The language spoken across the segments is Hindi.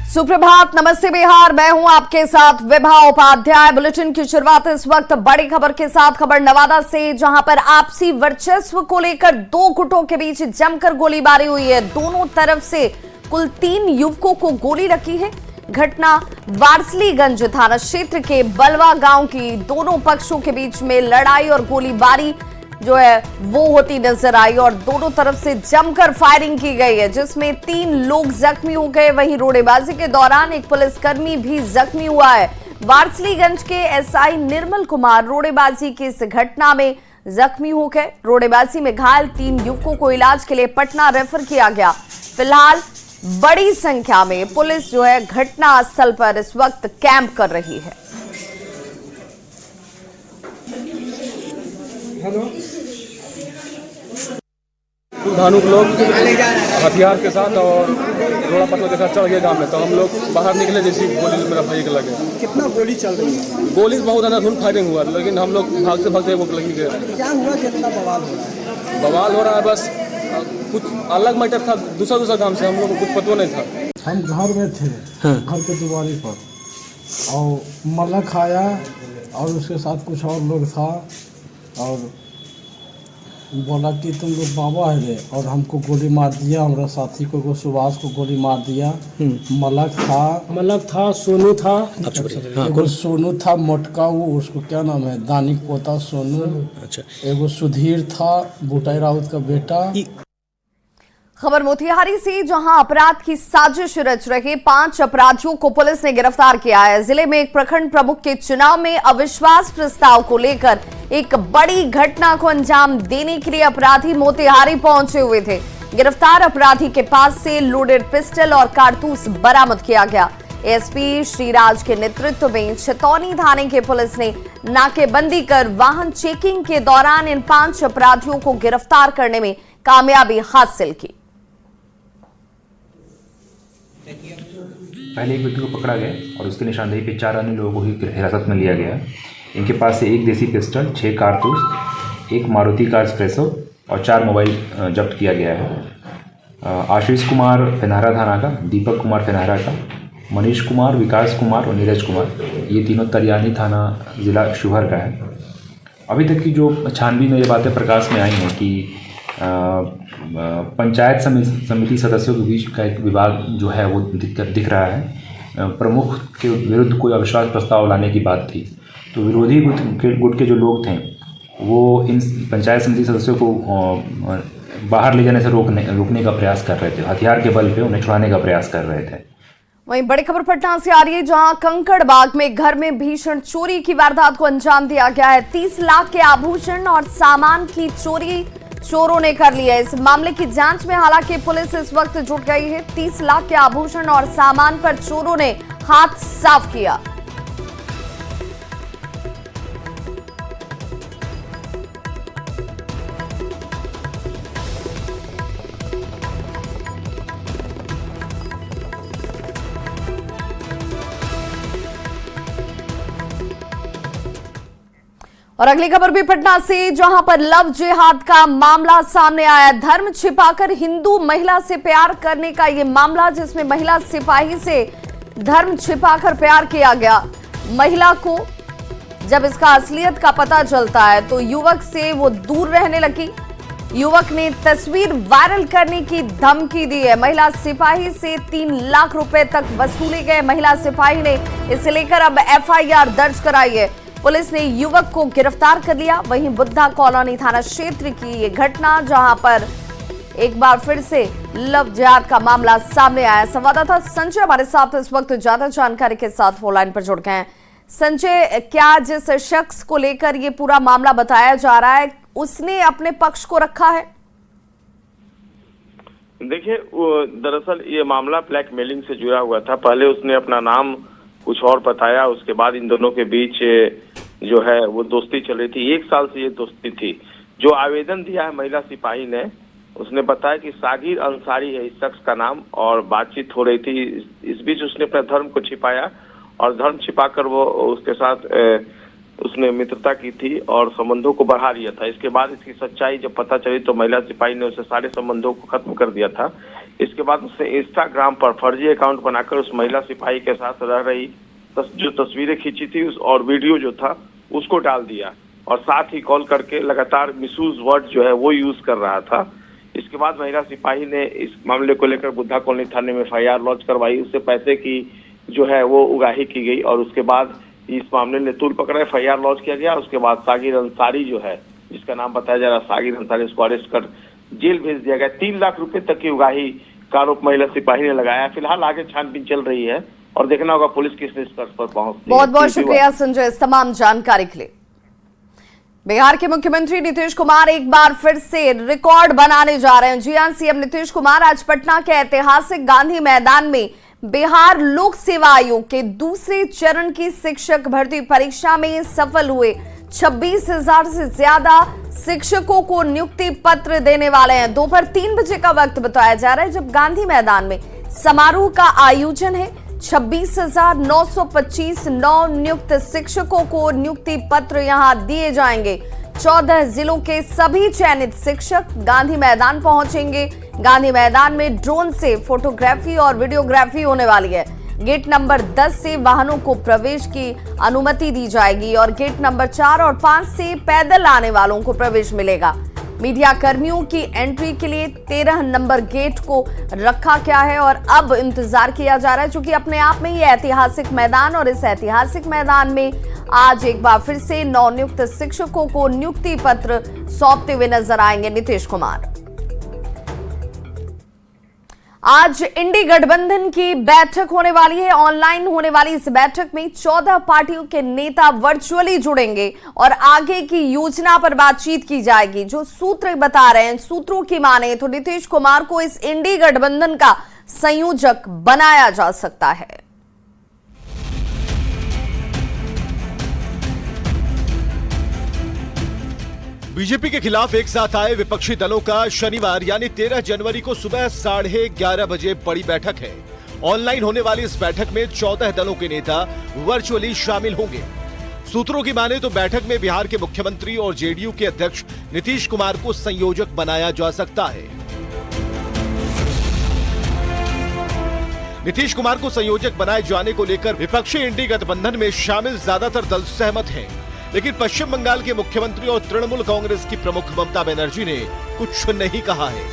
सुप्रभात, नमस्ते बिहार। मैं हूं आपके साथ विभा उपाध्याय। बुलेटिन की शुरुआत इस वक्त बड़ी खबर के साथ। खबर नवादा से, जहां पर आपसी वर्चस्व को लेकर दो गुटों के बीच जमकर गोलीबारी हुई है। दोनों तरफ से कुल 3 युवकों को गोली लगी है। घटना वारसलीगंज थाना क्षेत्र के बलवा गांव की। दोनों पक्षों के बीच में लड़ाई और गोलीबारी जो है वो होती नजर आई और दोनों तरफ से जमकर फायरिंग की गई है, जिसमें 3 लोग जख्मी हो गए। वहीं रोड़ेबाजी के दौरान एक पुलिसकर्मी भी जख्मी हुआ है। वारसलीगंज के एसआई निर्मल कुमार रोड़ेबाजी की इस घटना में जख्मी हो गए। रोड़ेबाजी में घायल 3 युवकों को इलाज के लिए पटना रेफर किया गया। फिलहाल बड़ी संख्या में पुलिस जो है घटना स्थल पर इस वक्त कैंप कर रही है। धानुक लोग हथियार के साथ और रोड़ा पत्थर के साथ चढ़ गए गांव में, तो हम लोग बाहर निकले जैसी गोली मेरा भाई के लगे। कितना गोली चल रही है? गोली बहुत अंधाधुंध फायरिंग हुआ, लेकिन हम लोग भागते भागते वो लगी गए। क्या हुआ, कितना बवाल हो रहा है? बवाल हो रहा है, बस कुछ अलग मैटर था। दूसरा काम से हम लोग को कुछ पता नहीं था। हम घर में थे, घर के दुआरी पर, और मलक आया और उसके साथ कुछ और लोग था और बोला कि तुम लोग बाबा है रे, और हमको गोली मार दिया। हमारा साथी को सुभाष को गोली मार दिया। मलक था, सोनू था, एगो सोनू था मोटका, वो उसको क्या नाम है, दानिक पोता सोनू। अच्छा, एगो सुधीर था, बुटाई राउत का बेटा। खबर मोतिहारी से, जहां अपराध की साजिश रच रहे 5 अपराधियों को पुलिस ने गिरफ्तार किया है। जिले में एक प्रखंड प्रमुख के चुनाव में अविश्वास प्रस्ताव को लेकर एक बड़ी घटना को अंजाम देने के लिए अपराधी मोतिहारी पहुंचे हुए थे। गिरफ्तार अपराधी के पास से लोडेड पिस्टल और कारतूस बरामद किया गया। एसपी श्रीराज के नेतृत्व में छतौनी थाने के पुलिस ने नाकेबंदी कर वाहन चेकिंग के दौरान इन 5 अपराधियों को गिरफ्तार करने में कामयाबी हासिल की। पहले एक व्यक्ति को पकड़ा गया और उसकी निशानदेही पे 4 अन्य लोगों को ही हिरासत में लिया गया। इनके पास से 1 देसी पिस्टल, 6 कारतूस, 1 मारुति कार स्प्रेसो और 4 मोबाइल जब्त किया गया है। आशीष कुमार फेनहारा थाना का, दीपक कुमार फेनहारा का, मनीष कुमार, विकास कुमार और नीरज कुमार, ये तीनों तरियानी थाना जिला शिवहर का है। अभी तक की जो छानबीन में ये बातें प्रकाश में आई हैं कि पंचायत समिति सदस्यों के बीच का एक विवाद जो है वो दिख रहा है। प्रमुख के विरुद्ध कोई अविश्वास प्रस्ताव लाने की बात थी, तो विरोधी गुट के जो लोग थे वो इन पंचायत समिति सदस्यों को बाहर ले जाने से रोकने का प्रयास कर रहे थे। हथियार के बल पे उन्हें छुड़ाने का प्रयास कर रहे थे। वहीं बड़ी खबर पटना से आ रही है, जहां कंकड़बाग में घर में भीषण चोरी की वारदात को अंजाम दिया गया है। 30 लाख के आभूषण और सामान की चोरी चोरों ने कर लिया है। इस मामले की जांच में हालांकि पुलिस इस वक्त जुट गई है। 30 लाख के आभूषण और सामान पर चोरों ने हाथ साफ किया। और अगली खबर भी पटना से, जहां पर लव जिहाद का मामला सामने आया। धर्म छिपाकर हिंदू महिला से प्यार करने का ये मामला, जिसमें महिला सिपाही से धर्म छिपाकर प्यार किया गया। महिला को जब इसका असलियत का पता चलता है तो युवक से वो दूर रहने लगी। युवक ने तस्वीर वायरल करने की धमकी दी है। महिला सिपाही से 3 लाख रुपए तक वसूले गए। महिला सिपाही ने इसे लेकर अब FIR दर्ज कराई है। पुलिस ने युवक को गिरफ्तार कर लिया। वहीं बुद्धा कॉलोनी थाना क्षेत्र की ये घटना, जहां पर एक बार फिर से लव जिहाद का मामला सामने आया। संवाददाता संजय हमारे साथ इस वक्त ज्यादा जानकारी के साथ फोन लाइन पर जुड़ गए हैं। संजय, क्या जिस शख्स को लेकर ये पूरा मामला बताया जा रहा है उसने अपने पक्ष को रखा है? देखिए, दरअसल ये मामला ब्लैकमेलिंग से जुड़ा हुआ था। पहले उसने अपना नाम कुछ और बताया, उसके बाद इन दोनों के बीच जो है वो दोस्ती चल रही थी। 1 साल से ये दोस्ती थी। जो आवेदन दिया है महिला सिपाही ने, उसने बताया कि सागिर अंसारी है इस शख्स का नाम, और बातचीत हो रही थी। इस बीच उसने अपना धर्म को छिपाया और धर्म छिपाकर वो उसके साथ उसने मित्रता की थी और संबंधों को बढ़ा लिया था। इसके बाद इसकी सच्चाई जब पता चली तो महिला सिपाही ने उसे सारे संबंधों को खत्म कर दिया था। इसके बाद उसने इंस्टाग्राम पर फर्जी अकाउंट बनाकर उस महिला सिपाही के साथ रह रही जो तस्वीरें खींची थी और वीडियो जो था उसको डाल दिया और साथ ही कॉल करके लगातार मिसयूज वर्ड जो है वो यूज कर रहा था। इसके बाद महिला सिपाही ने इस मामले को लेकर बुद्धा कॉलोनी थाने में FIR लॉन्च करवाई। उससे पैसे की जो है वो उगाही की गई और उसके बाद इस मामले ने तूल पकड़ा, FIR लॉन्च किया गया। उसके बाद सागिर अंसारी जो है, जिसका नाम बताया जा रहा है सागिर अंसारी, उसको अरेस्ट कर जेल भेज दिया गया। 3 लाख रुपए तक की उगाही का आरोप महिला सिपाही ने लगाया। फिलहाल आगे छानबीन चल रही है और देखना होगा पुलिस किस निष्कर्ष पर पहुंचती है। बहुत बहुत शुक्रिया संजय इस तमाम जानकारी के लिए। बिहार के मुख्यमंत्री नीतीश कुमार एक बार फिर से रिकॉर्ड बनाने जा रहे हैं। जी हां, सीएम नीतीश कुमार आज पटना के ऐतिहासिक गांधी मैदान में बिहार लोक सेवा आयोग के दूसरे चरण की शिक्षक भर्ती परीक्षा में सफल हुए 26,000 से ज्यादा शिक्षकों को नियुक्ति पत्र देने वाले हैं। दोपहर 3 बजे का वक्त बताया जा रहा है जब गांधी मैदान में समारोह का आयोजन है। 26,925 नवनियुक्त शिक्षकों को नियुक्ति पत्र यहां दिए जाएंगे। 14 जिलों के सभी चयनित शिक्षक गांधी मैदान पहुंचेंगे। गांधी मैदान में ड्रोन से फोटोग्राफी और वीडियोग्राफी होने वाली है। गेट नंबर 10 से वाहनों को प्रवेश की अनुमति दी जाएगी और गेट नंबर 4 और 5 से पैदल आने वालों को प्रवेश मिलेगा। मीडिया कर्मियों की एंट्री के लिए 13 नंबर गेट को रखा गया है और अब इंतजार किया जा रहा है, क्योंकि अपने आप में ये ऐतिहासिक मैदान और इस ऐतिहासिक मैदान में आज एक बार फिर से नवनियुक्त शिक्षकों को नियुक्ति पत्र सौंपते हुए नजर आएंगे नीतीश कुमार। आज इंडी गठबंधन की बैठक होने वाली है। ऑनलाइन होने वाली इस बैठक में 14 पार्टियों के नेता वर्चुअली जुड़ेंगे और आगे की योजना पर बातचीत की जाएगी। जो सूत्र बता रहे हैं, सूत्रों की माने तो नीतीश कुमार को इस इंडी गठबंधन का संयोजक बनाया जा सकता है। बीजेपी के खिलाफ एक साथ आए विपक्षी दलों का शनिवार यानी 13 जनवरी को सुबह 11:30 बजे बड़ी बैठक है। ऑनलाइन होने वाली इस बैठक में 14 दलों के नेता वर्चुअली शामिल होंगे। सूत्रों की माने तो बैठक में बिहार के मुख्यमंत्री और जेडीयू के अध्यक्ष नीतीश कुमार को संयोजक बनाया जा सकता है। नीतीश कुमार को संयोजक बनाए जाने को लेकर विपक्षी इंडी गठबंधन में शामिल ज्यादातर दल सहमत हैं। लेकिन पश्चिम बंगाल के मुख्यमंत्री और तृणमूल कांग्रेस की प्रमुख ममता बनर्जी ने कुछ नहीं कहा है।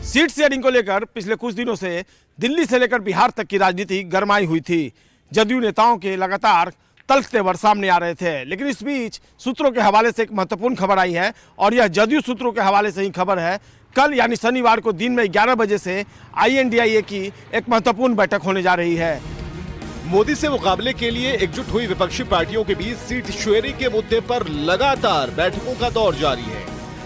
सीट शेयरिंग को लेकर पिछले कुछ दिनों से दिल्ली से लेकर बिहार तक की राजनीति गरमाई हुई थी। जदयू नेताओं के लगातार तल्ख तेवर सामने आ रहे थे, लेकिन इस बीच सूत्रों के हवाले से एक महत्वपूर्ण खबर आई है और यह जदयू सूत्रों के हवाले से ही खबर है। कल यानी शनिवार को दिन में 11 बजे से INDIA की एक महत्वपूर्ण बैठक होने जा रही है। मोदी से मुकाबले के लिए एकजुट हुई विपक्षी पार्टियों के बीच सीट शेयरिंग के मुद्दे पर लगातार बैठकों का दौर जारी है।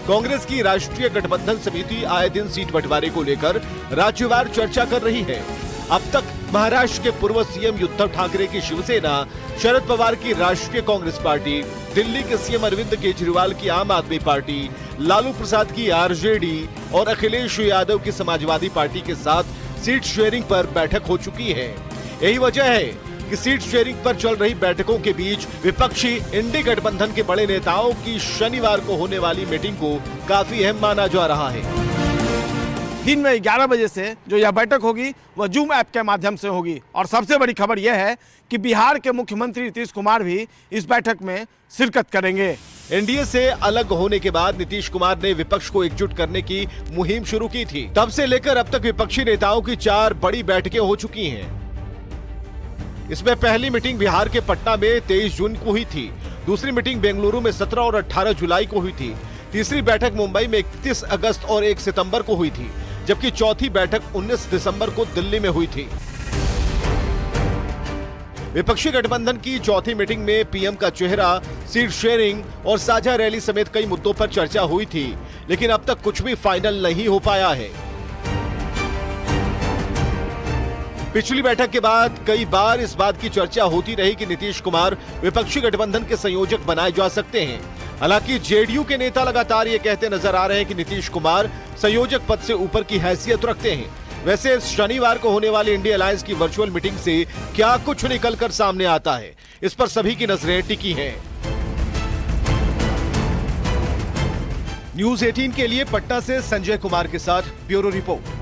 कांग्रेस की राष्ट्रीय गठबंधन समिति आए दिन सीट बंटवारे को लेकर राज्यवार चर्चा कर रही है। अब तक महाराष्ट्र के पूर्व सीएम उद्धव ठाकरे की शिवसेना, शरद पवार की राष्ट्रीय कांग्रेस पार्टी, दिल्ली के सीएम अरविंद केजरीवाल की आम आदमी पार्टी, लालू प्रसाद की RJD और अखिलेश यादव की समाजवादी पार्टी के साथ सीट शेयरिंग पर बैठक हो चुकी है। यही वजह है कि सीट शेयरिंग पर चल रही बैठकों के बीच विपक्षी इंडी गठबंधन के बड़े नेताओं की शनिवार को होने वाली मीटिंग को काफी अहम माना जा रहा है। दिन में 11 बजे से जो यह बैठक होगी वह जूम ऐप के माध्यम से होगी और सबसे बड़ी खबर यह है कि बिहार के मुख्यमंत्री नीतीश कुमार भी इस बैठक में शिरकत करेंगे। एनडीए से अलग होने के बाद नीतीश कुमार ने विपक्ष को एकजुट करने की मुहिम शुरू की थी। तब से लेकर अब तक विपक्षी नेताओं की 4 बड़ी बैठकें हो चुकी हैं। इसमें पहली मीटिंग बिहार के पटना में 23 जून को हुई थी। दूसरी मीटिंग बेंगलुरु में 17 और 18 जुलाई को हुई थी। तीसरी बैठक मुंबई में 31 अगस्त और 1 सितंबर को हुई थी, जबकि चौथी बैठक 19 दिसंबर को दिल्ली में हुई थी। विपक्षी गठबंधन की चौथी मीटिंग में पीएम का चेहरा, सीट शेयरिंग और साझा रैली समेत कई मुद्दों पर चर्चा हुई थी, लेकिन अब तक कुछ भी फाइनल नहीं हो पाया है। पिछली बैठक के बाद कई बार इस बात की चर्चा होती रही कि नीतीश कुमार विपक्षी गठबंधन के संयोजक बनाए जा सकते हैं। हालांकि जेडीयू के नेता लगातार ये कहते नजर आ रहे हैं कि नीतीश कुमार संयोजक पद से ऊपर की हैसियत रखते हैं। वैसे इस शनिवार को होने वाली इंडिया अलायंस की वर्चुअल मीटिंग से क्या कुछ निकलकर सामने आता है, इस पर सभी की नजरें टिकी हैं। न्यूज़ 18 के लिए पटना से संजय कुमार के साथ ब्यूरो रिपोर्ट।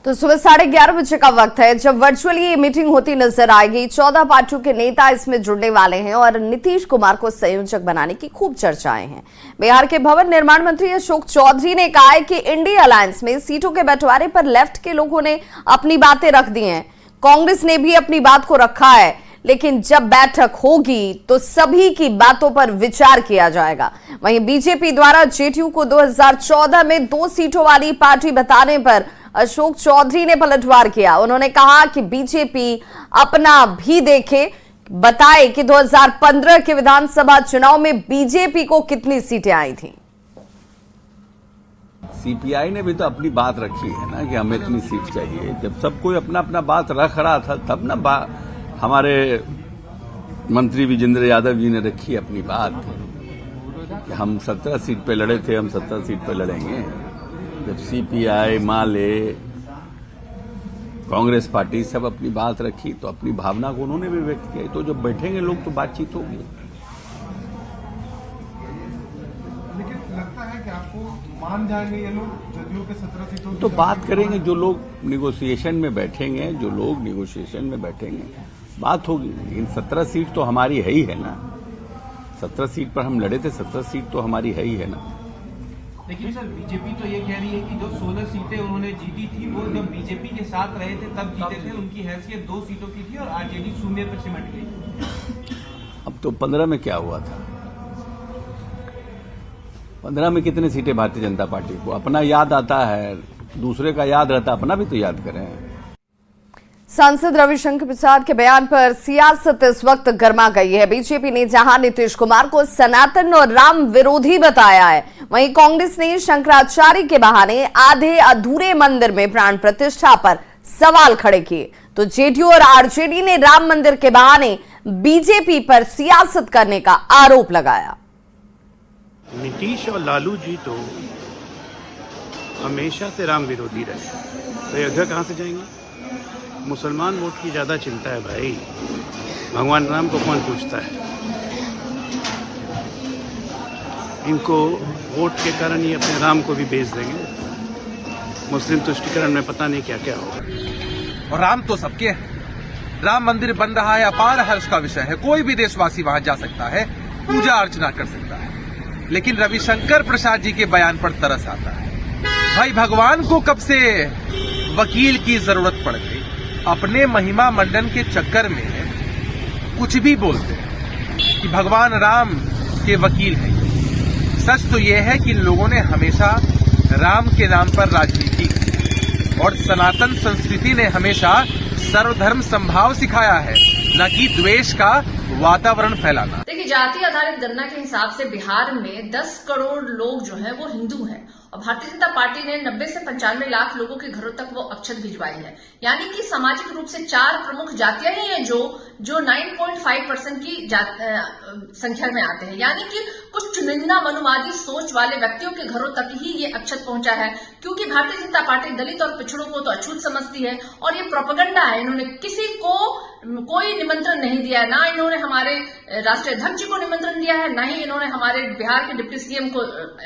तो सुबह 11:30 बजे का वक्त है जब वर्चुअली ये मीटिंग होती नजर आएगी। 14 पार्टियों के नेता इसमें जुड़ने वाले हैं और नीतीश कुमार को संयोजक बनाने की खूब चर्चाएं हैं। बिहार के भवन निर्माण मंत्री अशोक चौधरी ने कहा है कि इंडिया अलायंस में सीटों के बंटवारे पर लेफ्ट के लोगों ने अपनी बातें रख दी हैं, कांग्रेस ने भी अपनी बात को रखा है, लेकिन जब बैठक होगी तो सभी की बातों पर विचार किया जाएगा। वहीं बीजेपी द्वारा जेडीयू को 2014 में 2 सीटों वाली पार्टी बताने पर अशोक चौधरी ने पलटवार किया। उन्होंने कहा कि बीजेपी अपना भी देखे, बताए कि 2015 के विधानसभा चुनाव में बीजेपी को कितनी सीटें आई थी। सीपीआई ने भी तो अपनी बात रखी है ना कि हमें इतनी सीट चाहिए। जब सब कोई अपना अपना बात रख रहा था तब ना हमारे मंत्री विजेंद्र यादव जी ने रखी अपनी बात कि हम 17 सीट पे लड़े थे, हम 17 सीट पे लड़ेंगे। जब सीपीआई, माले, कांग्रेस पार्टी सब अपनी बात रखी तो अपनी भावना को उन्होंने भी व्यक्त किया। तो जब बैठेंगे लोग तो बातचीत होगी। लेकिन लगता है कि आपको मान जाएंगे ये लोग जदयू के 17 सीटों तो बात करेंगे, जो लोग निगोशिएशन में बैठेंगे, जो लोग निगोशिएशन में बैठेंगे बात होगी। लेकिन 17 सीट तो हमारी है ही है ना। 17 सीट पर हम लड़े थे, 17 सीट तो हमारी है ही है ना। लेकिन सर बीजेपी तो ये कह रही है कि जो 16 सीटें उन्होंने जीती थी वो जब बीजेपी के साथ रहे थे तब जीते थे, उनकी हैसियत 2 सीटों की थी और आरजेडी शून्य पर सिमट गई। अब तो 15 में क्या हुआ था? 15 में कितने सीटें भारतीय जनता पार्टी को? अपना याद आता है, दूसरे का याद रहता, अपना भी तो याद करें। सांसद रविशंकर प्रसाद के बयान पर सियासत इस वक्त गर्मा गई है। बीजेपी ने जहां नीतीश कुमार को सनातन और राम विरोधी बताया है, वहीं कांग्रेस ने शंकराचार्य के बहाने आधे अधूरे मंदिर में प्राण प्रतिष्ठा पर सवाल खड़े किए, तो जेडीयू और आरजेडी ने राम मंदिर के बहाने बीजेपी पर सियासत करने का आरोप लगाया। नीतीश और लालू जी तो हमेशा से राम विरोधी रहे, तो अयोध्या कहां से जाएंगे? मुसलमान वोट की ज़्यादा चिंता है भाई, भगवान राम को कौन पूछता है? इनको वोट के कारण ये अपने राम को भी बेच देंगे। मुस्लिम तुष्टिकरण में पता नहीं क्या क्या होगा। और राम तो सबके हैं। राम मंदिर बन रहा है, अपार हर्ष का विषय है। कोई भी देशवासी वहां जा सकता है, पूजा अर्चना कर सकता है। लेकिन रविशंकर प्रसाद जी के बयान पर तरस आता है। भाई भगवान को कब से वकील की जरूरत पड़ गई? अपने महिमा मंडन के चक्कर में कुछ भी बोलते हैं कि भगवान राम के वकील हैं। सच तो यह है कि इन लोगों ने हमेशा राम के नाम पर राजनीति की और सनातन संस्कृति ने हमेशा सर्वधर्म समभाव सिखाया है, न कि द्वेष का वातावरण फैलाना। देखिए, जाति आधारित गणना के हिसाब से बिहार में 10 करोड़ लोग जो हैं वो हिंदू हैं और भारतीय जनता पार्टी ने 90 से 95 लाख लोगों के घरों तक वो अक्षत भिजवाई है। यानी कि सामाजिक रूप से 4 प्रमुख जातियां ही हैं जो 9.5% की संख्या में आते हैं। यानी कि कुछ चुनिंदा मनुवादी सोच वाले व्यक्तियों के घरों तक ही ये अक्षत पहुंचा है, क्योंकि भारतीय जनता पार्टी दलित और पिछड़ों को तो अछूत समझती है और ये प्रोपेगेंडा है। इन्होंने किसी को कोई निमंत्रण नहीं दिया है, ना इन्होंने हमारे राष्ट्रीय अध्यक्ष जी को निमंत्रण दिया है, ना ही इन्होंने हमारे बिहार के डिप्टी सीएम को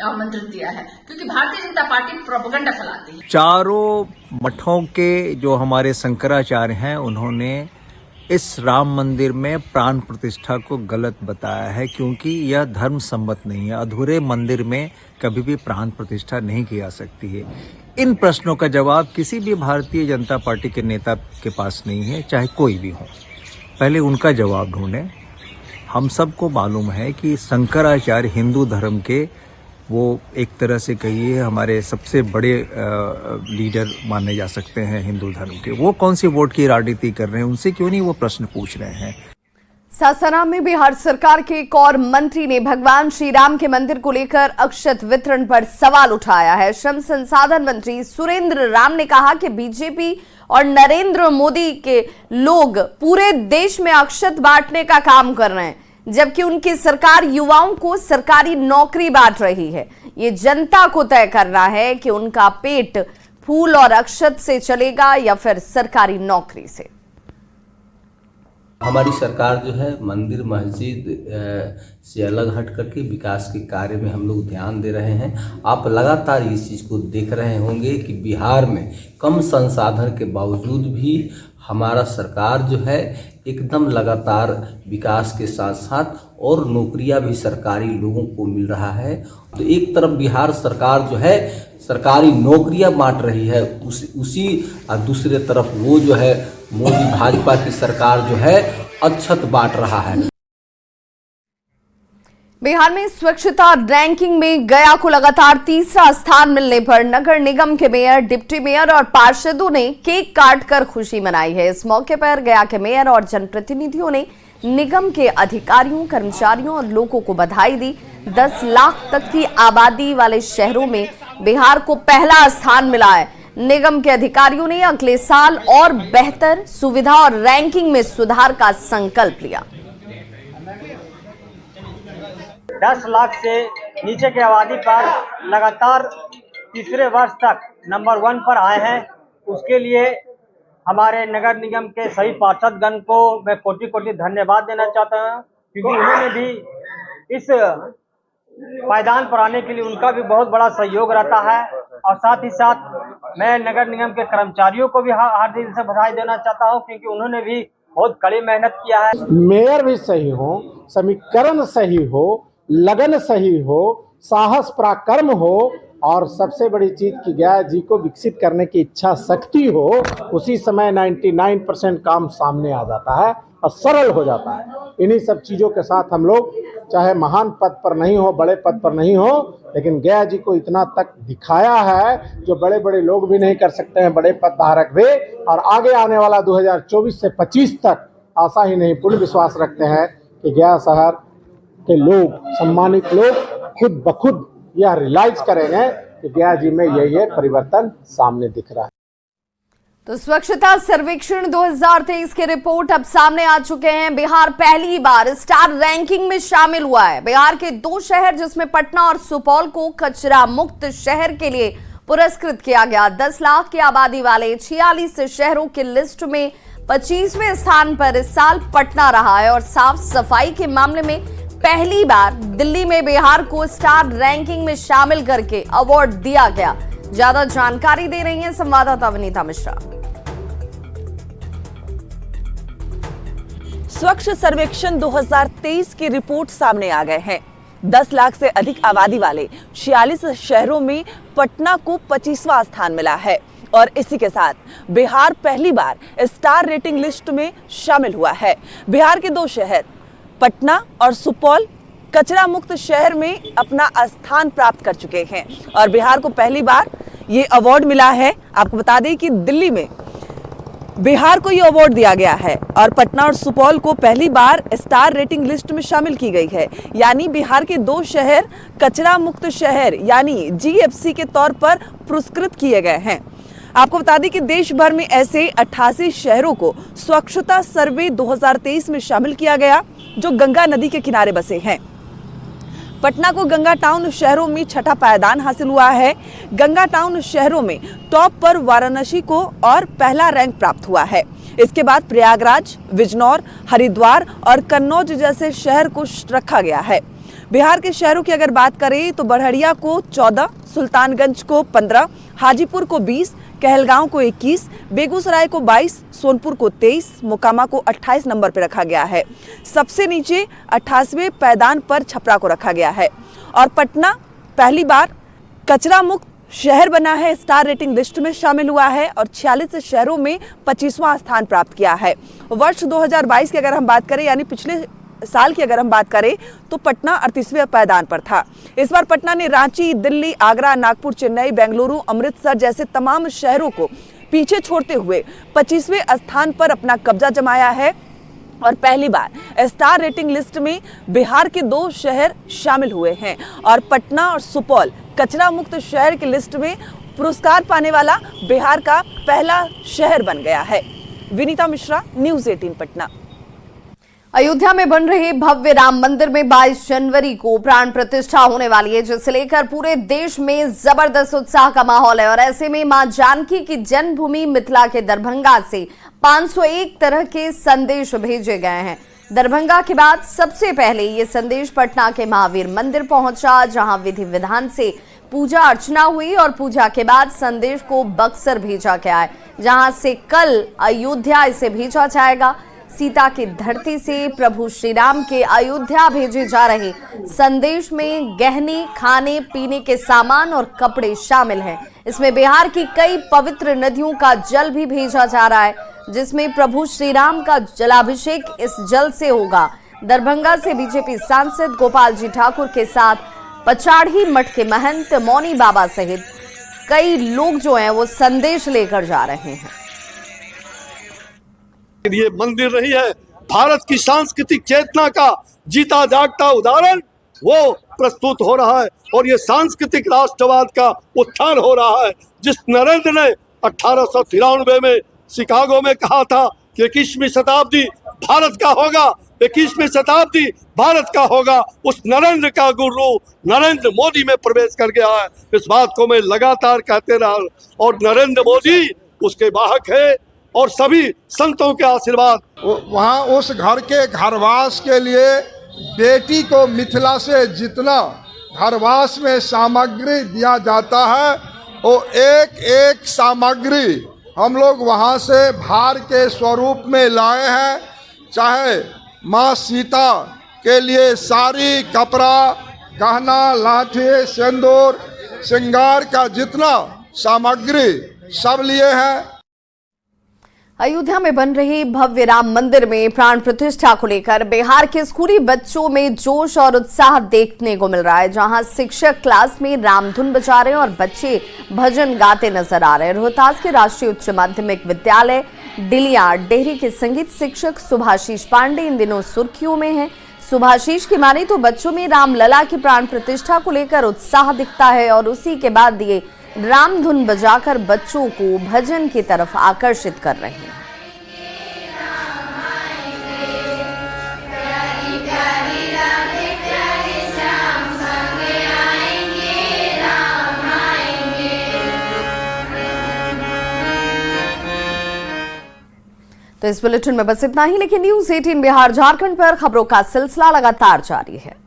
आमंत्रण दिया है, क्योंकि भारतीय जनता पार्टी प्रोपेगेंडा फैलाती है। चारों मठों के जो हमारे शंकराचार्य हैं, उन्होंने इस राम मंदिर में प्राण प्रतिष्ठा को गलत बताया है, क्योंकि यह धर्म सम्मत नहीं है। अधूरे मंदिर में कभी भी प्राण प्रतिष्ठा नहीं की जा सकती है। इन प्रश्नों का जवाब किसी भी भारतीय जनता पार्टी के नेता के पास नहीं है, चाहे कोई भी हो। पहले उनका जवाब ढूंढें। हम सबको मालूम है कि शंकराचार्य हिंदू धर्म के वो एक तरह से कहिए हमारे सबसे बड़े लीडर माने जा सकते हैं हिंदू धर्म के। वो कौन सी वोट की राजनीति कर रहे हैं, उनसे क्यों नहीं वो प्रश्न पूछ रहे हैं। सासाराम में बिहार सरकार के एक और मंत्री ने भगवान श्री राम के मंदिर को लेकर अक्षत वितरण पर सवाल उठाया है। श्रम संसाधन मंत्री सुरेंद्र राम ने कहा कि बीजेपी और नरेंद्र मोदी के लोग पूरे देश में अक्षत बांटने का काम कर रहे हैं, जबकि उनकी सरकार युवाओं को सरकारी नौकरी बांट रही है। ये जनता को तय करना है कि उनका पेट फूल और अक्षत से चलेगा या फिर सरकारी नौकरी से। हमारी सरकार जो है मंदिर मस्जिद से अलग हट करके विकास के कार्य में हम लोग ध्यान दे रहे हैं। आप लगातार इस चीज़ को देख रहे होंगे कि बिहार में कम संसाधन के बावजूद भी हमारा सरकार जो है एकदम लगातार विकास के साथ साथ और नौकरियां भी सरकारी लोगों को मिल रहा है। तो एक तरफ बिहार सरकार जो है सरकारी नौकरियां बांट रही है, उसी और दूसरे तरफ वो जो है मोदी भाजपा की सरकार जो है अक्षत बांट रहा है। बिहार में स्वच्छता रैंकिंग में गया को लगातार तीसरा स्थान मिलने पर नगर निगम के मेयर, डिप्टी मेयर और पार्षदों ने केक काटकर खुशी मनाई है। इस मौके पर गया के मेयर और जनप्रतिनिधियों ने निगम के अधिकारियों, कर्मचारियों और लोगों को बधाई दी। 10 लाख तक की आबादी वाले शहरों में बिहार को पहला स्थान मिला है। निगम के अधिकारियों ने अगले साल और बेहतर सुविधा और रैंकिंग में सुधार का संकल्प लिया। 10 लाख से नीचे की आबादी पर लगातार तीसरे वर्ष तक नंबर 1 पर आए हैं। उसके लिए हमारे नगर निगम के सभी पार्षदगण को मैं कोटि कोटि धन्यवाद देना चाहता हूं, क्योंकि उन्होंने भी इस पायदान पर आने के लिए उनका भी बहुत बड़ा सहयोग रहता है। और साथ ही साथ मैं नगर निगम के कर्मचारियों को भी हर दिल से बधाई देना चाहता हूं, क्योंकि उन्होंने भी बहुत कड़ी मेहनत किया है। मेयर भी सही हो, समीकरण सही हो, लगन सही हो, साहस पराक्रम हो और सबसे बड़ी चीज की गया जी को विकसित करने की इच्छा शक्ति हो, उसी समय 99% काम सामने आ जाता है और सरल हो जाता है। इन्हीं सब चीज़ों के साथ हम लोग चाहे महान पद पर नहीं हो, बड़े पद पर नहीं हो, लेकिन गया जी को इतना तक दिखाया है जो बड़े बड़े लोग भी नहीं कर सकते हैं, बड़े पद धारक भी। और आगे आने वाला 2024 से 25 तक आशा ही नहीं पूर्ण विश्वास रखते हैं कि गया शहर के लोग, सम्मानित लोग खुद ब खुद यह रियलाइज करेंगे कि गया जी में ये परिवर्तन सामने दिख रहा है। तो स्वच्छता सर्वेक्षण 2023 की रिपोर्ट अब सामने आ चुके हैं। बिहार पहली बार स्टार रैंकिंग में शामिल हुआ है। बिहार के 2 शहर जिसमें पटना और सुपौल को कचरा मुक्त शहर के लिए पुरस्कृत किया गया। 10 लाख की आबादी वाले 46 शहरों की लिस्ट में 25वें स्थान पर इस साल पटना रहा है और साफ सफाई के मामले में पहली बार दिल्ली में बिहार को स्टार रैंकिंग में शामिल करके अवार्ड दिया गया। ज्यादा जानकारी दे रही हैं संवाददाता विनीता मिश्रा। स्वच्छ सर्वेक्षण 2023 की रिपोर्ट सामने आ गए हैं। 10 लाख से अधिक आबादी वाले 46 शहरों में पटना को 25वां स्थान मिला है और इसी के साथ बिहार पहली बार स्टार रेटिंग लिस्ट में शामिल हुआ है। बिहार के 2 शहर पटना और सुपौल कचरा मुक्त शहर में अपना स्थान प्राप्त कर चुके हैं और बिहार को पहली बार ये अवार्ड मिला है। आपको बता दें कि दिल्ली में बिहार को ये अवार्ड दिया गया है और पटना और सुपौल को पहली बार स्टार रेटिंग लिस्ट में शामिल की गई है। यानी बिहार के 2 शहर कचरा मुक्त शहर यानी GFC के तौर पर पुरस्कृत किए गए हैं। आपको बता दें कि देश भर में ऐसे 88 शहरों को स्वच्छता सर्वे 2023 में शामिल किया गया जो गंगा नदी के किनारे बसे हैं। पटना को गंगा टाउन शहरों में 6ठा पायदान हासिल हुआ है। गंगा टाउन शहरों में टॉप पर वाराणसी को और पहला रैंक प्राप्त हुआ है। इसके बाद प्रयागराज, बिजनौर, हरिद्वार और कन्नौज जैसे शहर को रखा गया है। बिहार के शहरों की अगर बात करें तो बढ़िया को 14, सुल्तानगंज को 15, हाजीपुर को 20, कहलगांव को 21, बेगूसराय को 22, सोनपुर को 23, मोकामा को 28 नंबर पर रखा गया है। सबसे नीचे 88वें पायदान पर छपरा को रखा गया है और पटना पहली बार कचरा मुक्त शहर बना है, स्टार रेटिंग लिस्ट में शामिल हुआ है और 46 शहरों में 25वां स्थान प्राप्त किया है। वर्ष 2022 की अगर हम बात करें यानी पिछले साल की अगर हम बात करें तो पटना 38वें पायदान पर था। इस बार पटना ने रांची, दिल्ली, आगरा, नागपुर, चेन्नई, बेंगलुरु, अमृतसर जैसे तमाम शहरों को पीछे छोड़ते हुए 25वें स्थान पर अपना कब्जा जमाया है और पहली बार स्टार रेटिंग लिस्ट में बिहार के 2 शहर शामिल हुए हैं और पटना और सुपौल कचरा मुक्त शहर की लिस्ट में पुरस्कार पाने वाला बिहार का पहला शहर बन गया है। विनीता मिश्रा, न्यूज़ 18 पटना। अयोध्या में बन रहे भव्य राम मंदिर में 22 जनवरी को प्राण प्रतिष्ठा होने वाली है, जिसे लेकर पूरे देश में जबरदस्त उत्साह का माहौल है और ऐसे में मां जानकी की जन्मभूमि मिथिला के दरभंगा से 501 तरह के संदेश भेजे गए हैं। दरभंगा के बाद सबसे पहले ये संदेश पटना के महावीर मंदिर पहुंचा, जहां विधि विधान से पूजा अर्चना हुई और पूजा के बाद संदेश को बक्सर भेजा गया है, जहां से कल अयोध्या इसे भेजा जाएगा। सीता की धरती से प्रभु श्री राम के अयोध्या भेजे जा रहे संदेश में गहने, खाने पीने के सामान और कपड़े शामिल हैं। इसमें बिहार की कई पवित्र नदियों का जल भी भेजा जा रहा है, जिसमें प्रभु श्री राम का जलाभिषेक इस जल से होगा। दरभंगा से बीजेपी सांसद गोपाल जी ठाकुर के साथ पचाड़ी मठ के महंत मौनी बाबा सहित कई लोग जो हैं वो संदेश लेकर जा रहे हैं। ये मंदिर रही है भारत की सांस्कृतिक चेतना का जीता जागता उदाहरण, वो प्रस्तुत हो रहा है और ये सांस्कृतिक राष्ट्रवाद का उत्थान हो रहा है। जिस नरेंद्र ने 1893 में शिकागो में कहा था कि 21वीं शताब्दी भारत का होगा, 21वीं शताब्दी भारत का होगा, उस नरेंद्र का गुरु नरेंद्र मोदी में प्रवेश कर गया है। इस बात को मैं लगातार कहते रहा और नरेंद्र मोदी उसके वाहक है और सभी संतों के आशीर्वाद। वहाँ उस घर के घरवास के लिए बेटी को मिथिला से जितना घरवास में सामग्री दिया जाता है, वो एक एक सामग्री हम लोग वहाँ से भार के स्वरूप में लाए हैं। चाहे माँ सीता के लिए साड़ी, कपड़ा, गहना, लाठी, सिंदूर, श्रृंगार का जितना सामग्री सब लिए हैं। अयोध्या में बन रही भव्य राम मंदिर में प्राण प्रतिष्ठा को लेकर बिहार के स्कूली बच्चों में जोश और उत्साह देखने को मिल रहा है, जहां शिक्षक क्लास में रामधुन बजा रहे हैं और बच्चे भजन गाते नजर आ रहे हैं। रोहतास के राष्ट्रीय उच्च माध्यमिक विद्यालय डिलिया डेहरी के संगीत शिक्षक सुभाशीष पांडे इन दिनों सुर्खियों में हैं। सुभाशीष की माने तो बच्चों में रामलला की प्राण प्रतिष्ठा को लेकर उत्साह दिखता है और उसी के बाद ये रामधुन बजाकर बच्चों को भजन की तरफ आकर्षित कर रहे हैं। तो इस बुलेटिन में बस इतना ही, लेकिन न्यूज़ 18 बिहार झारखंड पर खबरों का सिलसिला लगातार जारी है।